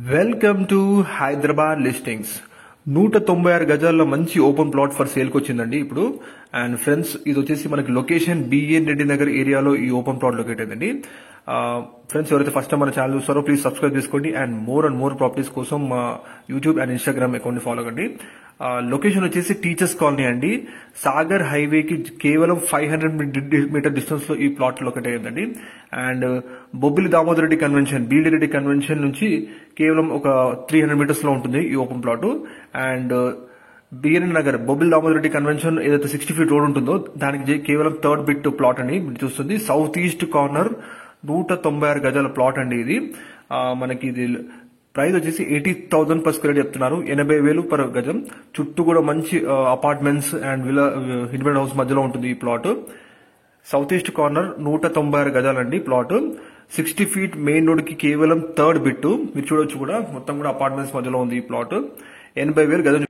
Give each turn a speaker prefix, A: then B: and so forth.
A: Welcome to Hyderabad listings. 196 గజాల్లో మంచి open plot for sale కి వచ్చిందండి ఇప్పుడు. అండ్ ఫ్రెండ్స్, ఇది వచ్చేసి మనకి లొకేషన్ బిఎన్ రెడ్డి నగర్ ఏరియాలో ఈ ఓపెన్ ప్లాట్ లొకేట్ అయిందండి. ఫ్రెండ్స్, ఎవరైతే ఫస్ట్ టైం మన ఛానల్ చూస్తారో ప్లీజ్ సబ్స్క్రైబ్ చేసుకోండి అండ్ మోర్ ప్రాపర్టీస్ కోసం మా యూట్యూబ్ అండ్ ఇన్స్టాగ్రామ్ అకౌంట్ ని ఫాలో కండి. లొకేషన్ వచ్చేసి టీచర్స్ కాలనీ అండి. సాగర్ హైవే కి కేవలం 500 మీటర్ డిస్టెన్స్ లో ఈ ప్లాట్ లొకేట్ అయ్యిందండి. And Bobbili Damodar Reddy convention, BD Reddy convention నుంచి కేవలం ఒక 300 మీటర్స్ లో ఉంటుంది ఈ open plot. And BN Nagar Bobbili Damodar Reddy convention ఏదైతే 60 ఫీట్ రోడ్ ఉంటుందో దానికి కేవలం థర్డ్ బిట్ ప్లాట్ అని చూస్తుంది. సౌత్ ఈస్ట్ కార్నర్ 196 గజాల ప్లాట్ అండి ఇది. మనకి ఇది ప్రైస్ వచ్చేసి 80,000 per square చెప్తున్నారు. 80,000 per గజం. చుట్టూ కూడా మంచి apartments and villa independent house మధ్యలో ఉంటుంది ఈ ప్లాట్. సౌత్ ఈస్ట్ కార్నర్ 196 గజాలండి ప్లాట్. 60 ఫీట్ మెయిన్ రోడ్ కి కేవలం థర్డ్ బిట్. మీరు చూడొచ్చు కూడా మొత్తం కూడా అపార్ట్మెంట్స్ మధ్యలో ఉంది ఈ ప్లాట్. 80,000 గజం.